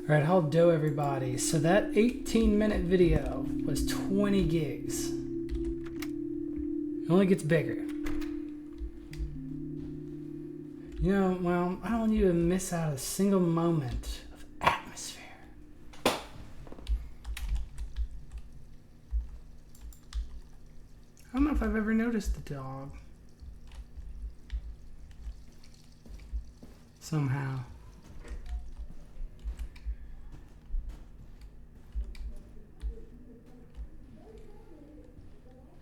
Alright, how do everybody? So that 18-minute video was 20 gigs. It only gets bigger. You know, well, I don't want you to miss out a single moment of atmosphere. I don't know if I've ever noticed the dog. Somehow.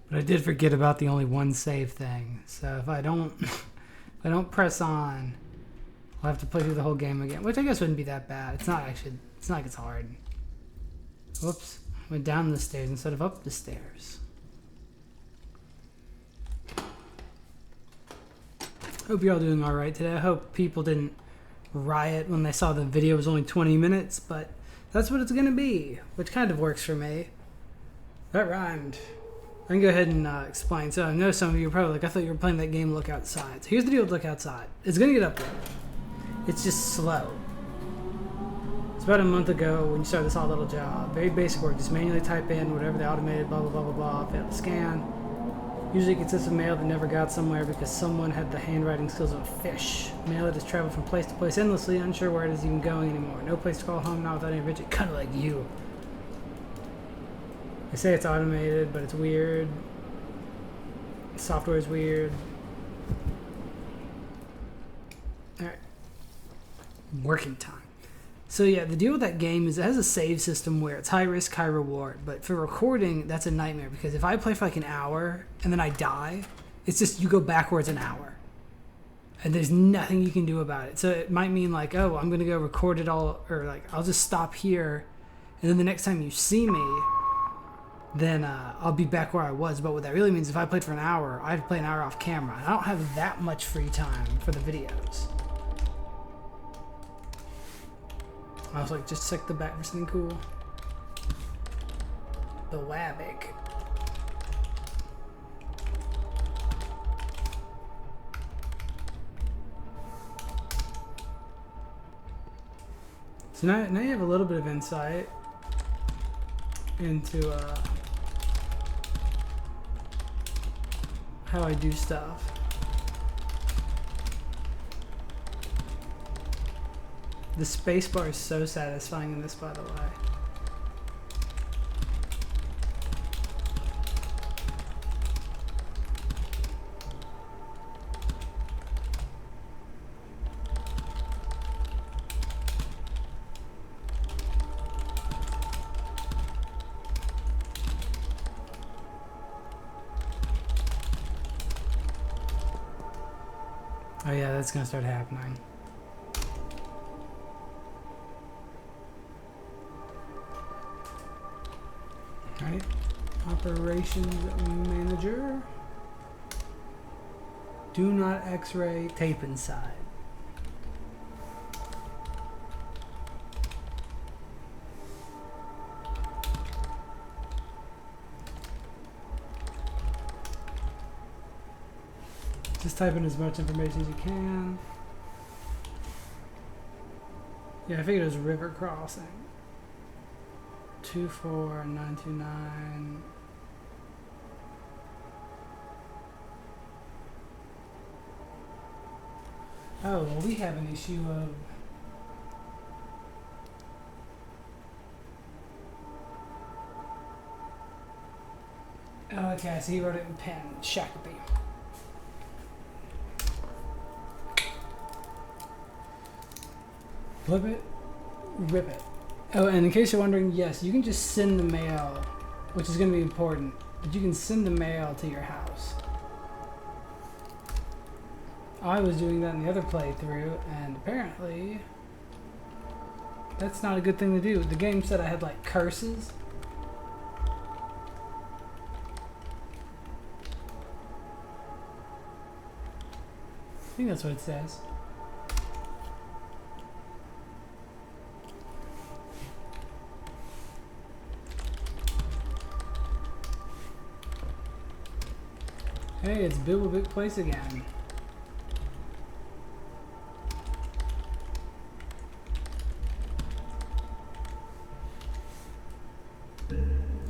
But I did forget about the only one save thing. So if I don't press on, I'll have to play through the whole game again, which I guess wouldn't be that bad. It's not like it's hard. Whoops, went down the stairs instead of up the stairs. Hope you're all doing all right today. I hope people didn't riot when they saw the video was only 20 minutes, but that's what it's gonna be, which kind of works for me. That rhymed. I can go ahead and explain. So I know some of you are probably like, I thought you were playing that game Look Outside. So here's the deal with Look Outside. It's going to get uploaded. It's just slow. It's about a month ago when you start this odd little job. Very basic work. Just manually type in whatever they automated, blah, blah, blah, blah, blah. Fail to scan. Usually it consists of mail that never got somewhere because someone had the handwriting skills of a fish. Mail that has traveled from place to place endlessly, unsure where it is even going anymore. No place to call home, not without any rigid, kind of like you. They say it's automated, but it's weird. Software is weird. Alright. Working time. So yeah, the deal with that game is it has a save system where it's high risk, high reward. But for recording, that's a nightmare because if I play for like an hour and then I die, it's just you go backwards an hour. And there's nothing you can do about it. So it might mean like, oh, I'm going to go record it all, or like I'll just stop here. And then the next time you see me, then I'll be back where I was. But what that really means, if I played for an hour, I have to play an hour off camera. And I don't have that much free time for the videos. I was like, just check the back for something cool. The Wabic. So now you have a little bit of insight into how I do stuff. The spacebar is so satisfying in this, by the way. Oh yeah, that's gonna start happening. Alright, operations manager. Do not x-ray tape inside. Just type in as much information as you can. Yeah, I figured it was river crossing. 24929. Oh, well, we have an issue of okay, I see he wrote it in pen. Shakopee. Flip it, rip it. Oh, and in case you're wondering, yes, you can just send the mail, which is going to be important, but you can send the mail to your house. I was doing that in the other playthrough, and apparently that's not a good thing to do. The game said I had like curses. I think that's what it says. Hey, it's Bill Big Place again.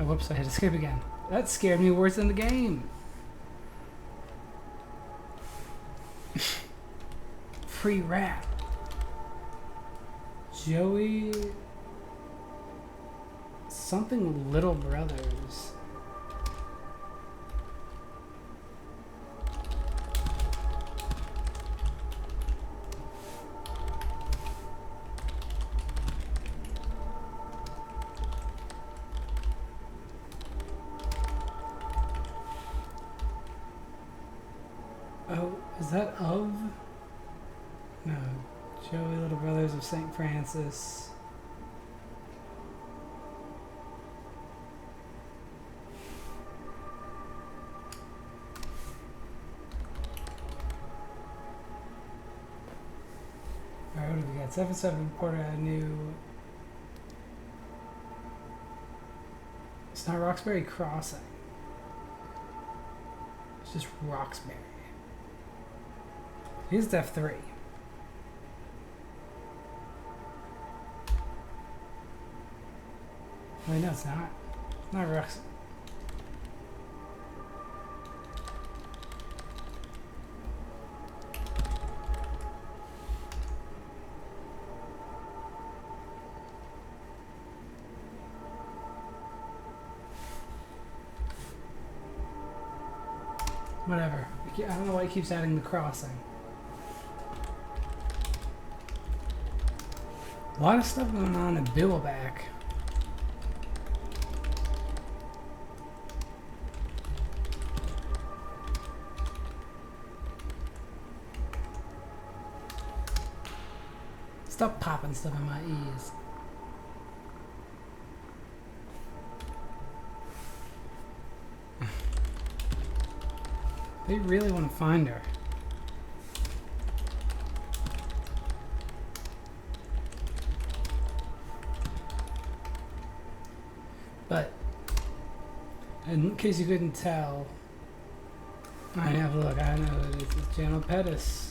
Oh, whoops, I hit escape again. That scared me worse than the game. Free rap. Joey... something Little Brothers. Oh, is that of? No. Joey Little Brothers of St. Francis. Alright, what have we got? 77 Porter Avenue. It's not Roxbury Crossing. It's just Roxbury. Here's Dept 3. Wait, no, it's not. It's not Rox. Whatever. I don't know why it keeps adding the crossing. A lot of stuff going on in Billback. Stop popping stuff in my ears. They really want to find her. But, in case you couldn't tell, I have a look. I know it's Channel Pettis.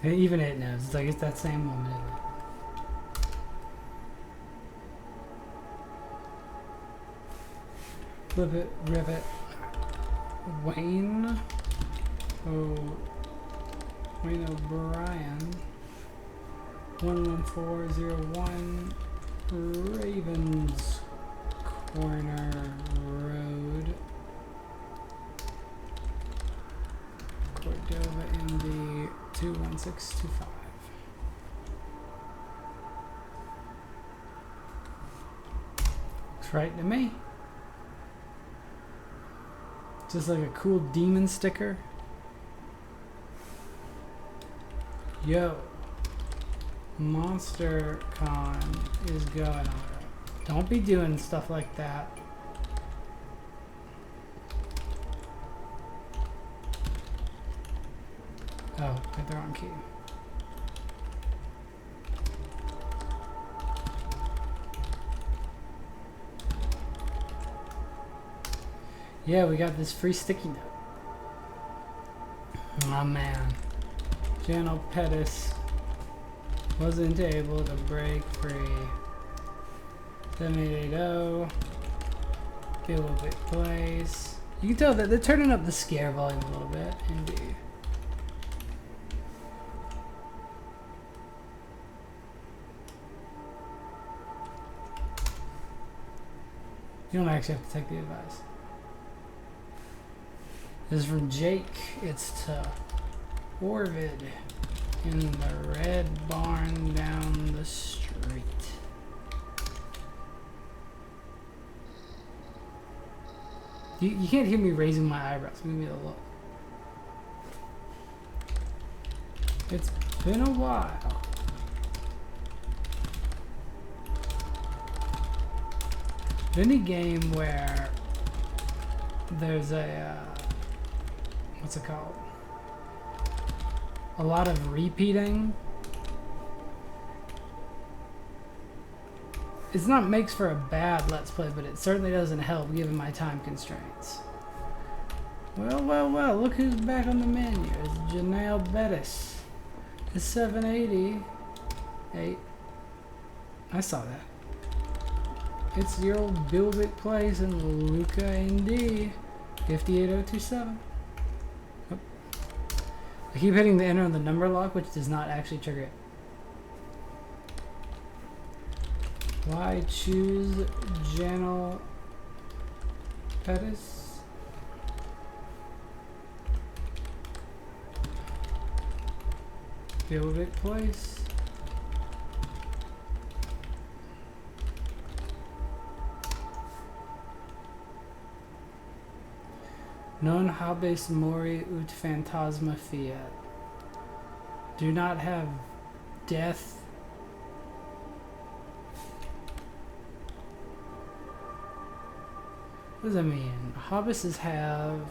Even it knows. It's like it's that same woman. Flip it, rivet. Wayne. Oh, Wayne O'Brien. 11401 Ravens Corner Road. Cordova, MD 21625. Looks right to me. Just like a cool demon sticker. Yo, Monster Con is going on. Don't be doing stuff like that. Oh, hit the wrong key. Yeah, we got this free sticky note. Oh man. Channel Pettis wasn't able to break free. 7880. Billback Place. You can tell that they're turning up the scare volume a little bit. Indeed. You don't actually have to take the advice. This is from Jake. It's to Orvid in the red barn down the street. You can't hear me raising my eyebrows. Give me a look. It's been a while. Any game where there's a what's it called? A lot of repeating. It's not makes for a bad Let's Play, but it certainly doesn't help given my time constraints. Well, well, well, look who's back on the menu. It's Janelle Bettis. It's 788. I saw that. It's the old Bilbic Place in Luca ND. 58027. Oh. I keep hitting the enter on the number lock, which does not actually trigger it. Why choose Janelle Bettis? Bilbic Place. Non habes mori ut phantasma fiat. Do not have death. What does that mean? Hobbes have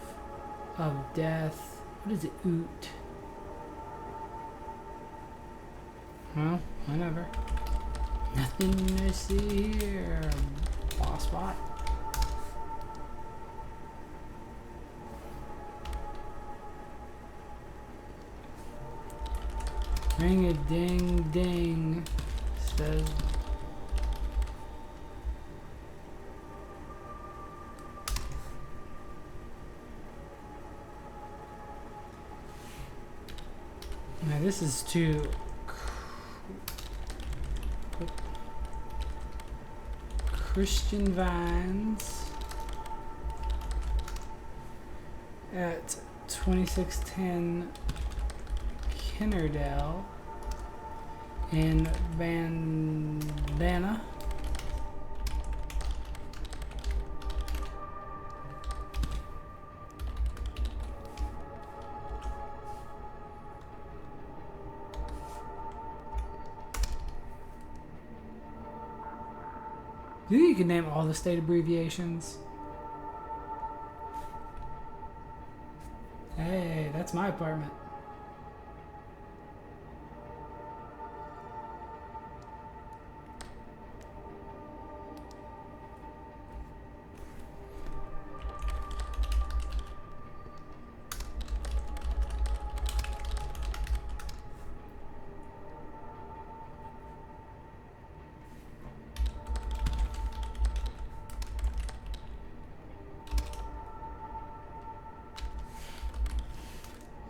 of death. What is it? Ut. Well, whatever. Nothing to see here. Boss bot. Ring a ding ding. Says. Now this is too. Christian Vines at 2610 Kennerdale in Bandana. Do you think you can name all the state abbreviations? Hey, that's my apartment.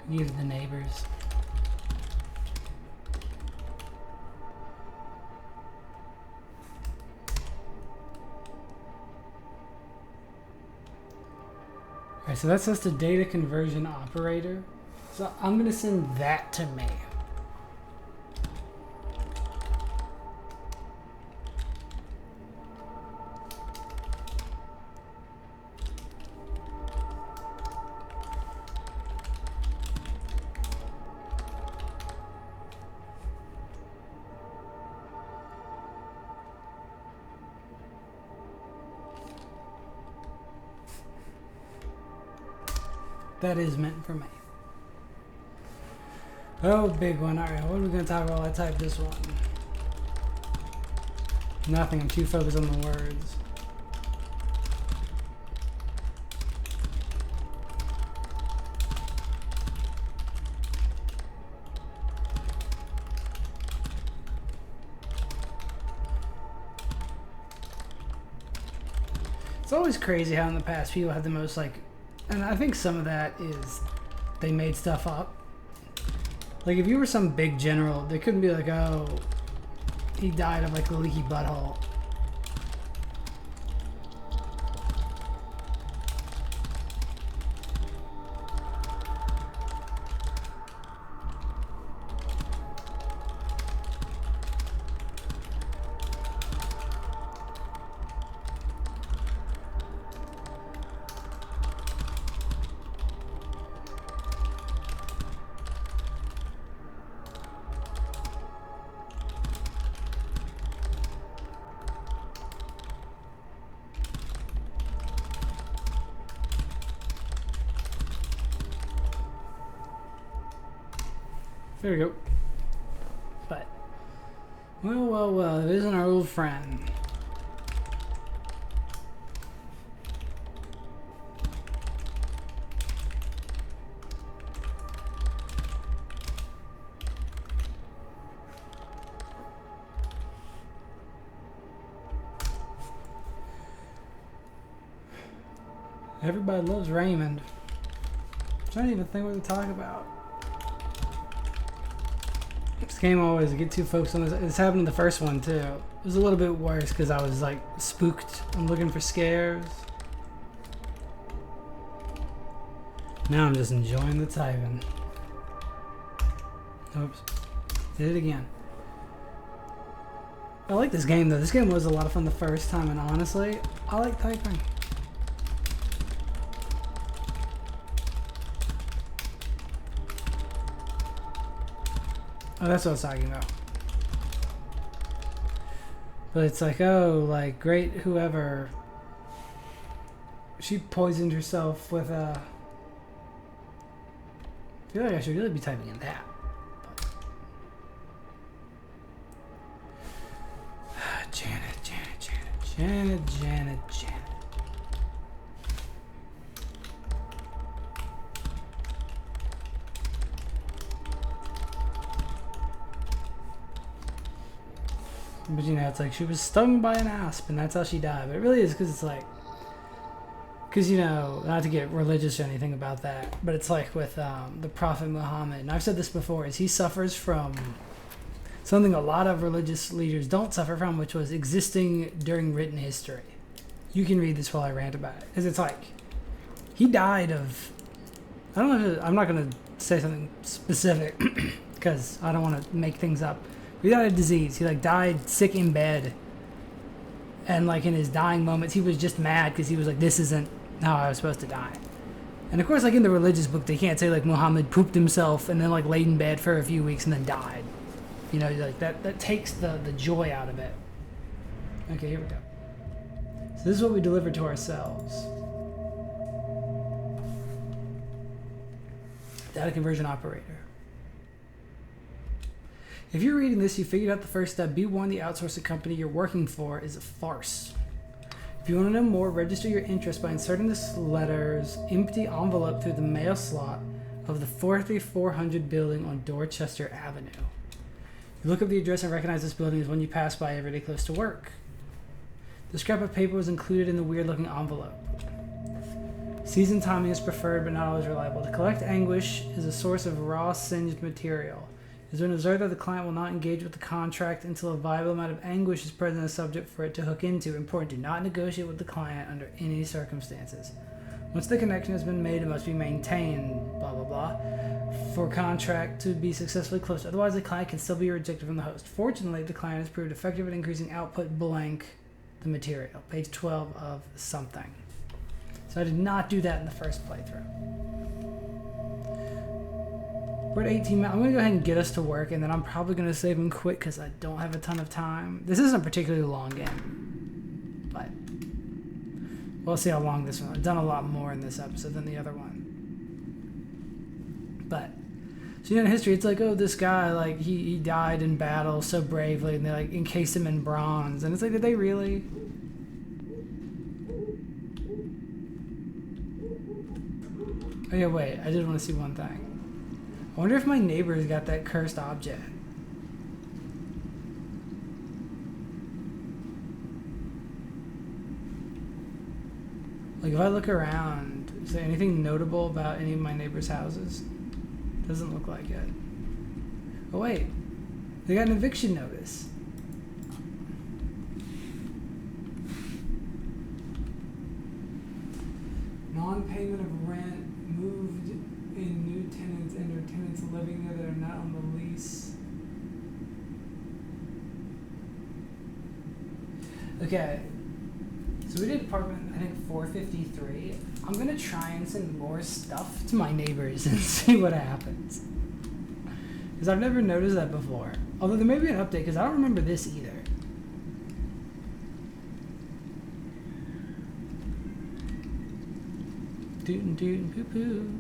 Use the neighbors. Alright, so that's just a data conversion operator. So I'm gonna send that to me. That is meant for me. Oh, big one. Alright, what are we going to talk about while I type this one? Nothing. I'm too focused on the words. It's always crazy how in the past people had the most, like, and I think some of that is they made stuff up. Like, if you were some big general, they couldn't be like, oh, he died of, like, a leaky butthole. There we go. But, well, well, well, it isn't our old friend. Everybody loves Raymond. I'm trying to even think what to talk about. This game always get too focused on this. It's happened in the first one too. It was a little bit worse because I was like spooked. I'm looking for scares. Now I'm just enjoying the typing. Oops. Did it again. I like this game though. This game was a lot of fun the first time, and honestly, I like typing. Oh, that's what I was talking about. But it's like, oh, like, great whoever. She poisoned herself with a... I feel like I should really be typing in that. But... Janet. But you know, it's like she was stung by an asp and that's how she died. But it really is because it's like... Because, you know, not to get religious or anything about that, but it's like with the Prophet Muhammad, and I've said this before, is he suffers from something a lot of religious leaders don't suffer from, which was existing during written history. You can read this while I rant about it. Because it's like, he died of... I don't know if I'm not going to say something specific, because I don't want to make things up. He died of disease. He like died sick in bed. And like in his dying moments, he was just mad because he was like, this isn't how I was supposed to die. And of course, like in the religious book, they can't say like Muhammad pooped himself and then like laid in bed for a few weeks and then died. You know, like that takes the joy out of it. Okay, here we go. So this is what we deliver to ourselves. Data conversion operator. If you're reading this, you figured out the first step. Be warned, the outsourcing company you're working for is a farce. If you want to know more, register your interest by inserting this letter's empty envelope through the mail slot of the 4400 building on Dorchester Avenue. You look up the address and recognize this building as one you pass by every day close to work. The scrap of paper was included in the weird-looking envelope. Seasoned timing is preferred, but not always reliable. To collect anguish is a source of raw, singed material. It has been observed that the client will not engage with the contract until a viable amount of anguish is present as a subject for it to hook into. Important, do not negotiate with the client under any circumstances. Once the connection has been made, it must be maintained, blah, blah, blah, for contract to be successfully closed. Otherwise, the client can still be rejected from the host. Fortunately, the client has proved effective at increasing output blank the material. Page 12 of something. So I did not do that in the first playthrough. We're at 18 minutes. I'm going to go ahead and get us to work, and then I'm probably going to save and quit because I don't have a ton of time. This isn't a particularly long game, but we'll see how long this one. I've done a lot more in this episode than the other one. But, so you know, in history, it's like, oh, this guy, like, he died in battle so bravely, and they, like, encased him in bronze. And it's like, did they really? Oh, yeah, wait. I did want to see one thing. I wonder if my neighbor's got that cursed object. Like, if I look around, is there anything notable about any of my neighbor's houses? Doesn't look like it. Oh, wait. They got an eviction notice. Non-payment of rent, moved in new tenants and or tenants living there that are not on the lease. Okay, so we did apartment, I think 453. I'm gonna try and send more stuff to my neighbors and see what happens. Because I've never noticed that before. Although there may be an update, because I don't remember this either. Tootin' tootin' poo poo.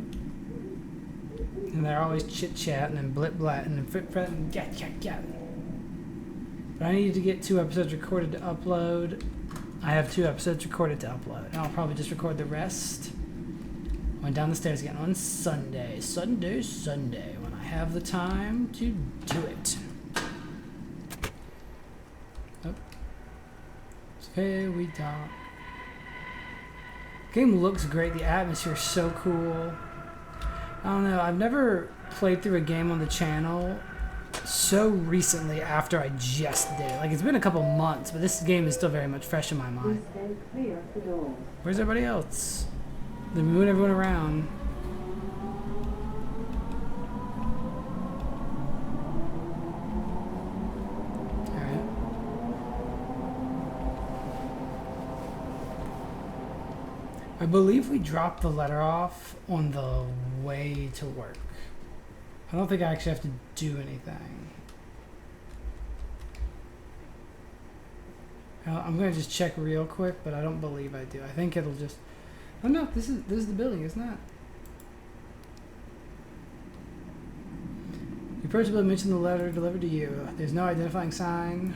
And they're always chit-chatting and blip-blatting and flip-fretting, gat. But I need to get 2 episodes recorded to upload. I have 2 episodes recorded to upload. And I'll probably just record the rest. Went down the stairs again on Sunday. Sunday, when I have the time to do it. Oh. Okay, we talk. Game looks great. The atmosphere is so cool. I don't know. I've never played through a game on the channel so recently after I just did it. Like, it's been a couple months, but this game is still very much fresh in my mind. Where's everybody else? They're moving everyone around. Alright. I believe we dropped the letter off on the way to work. I don't think I actually have to do anything. I'm gonna just check real quick, but I don't believe I do. I think it'll just. Oh no, this is the building, isn't it? You personally mentioned the letter delivered to you. There's no identifying sign.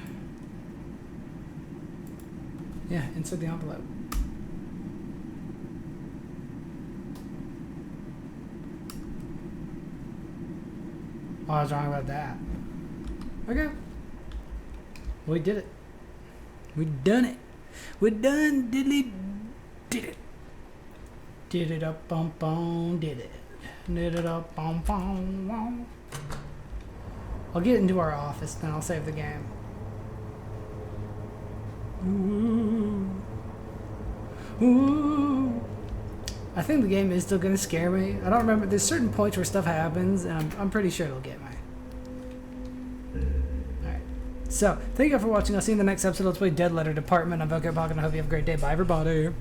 Yeah, insert the envelope. Oh, I was wrong about that. Okay. We did it. We done it. We done diddly did it. Did it up bum bum did it. Did it up bum bum bum. I'll get into our office then I'll save the game. Ooh. Ooh. I think the game is still gonna scare me. I don't remember. There's certain points where stuff happens, and I'm pretty sure it'll get me. Alright. So, thank you all for watching. I'll see you in the next episode. Let's play Dead Letter Department. I'm Velcro Pocket, and I hope you have a great day. Bye, everybody.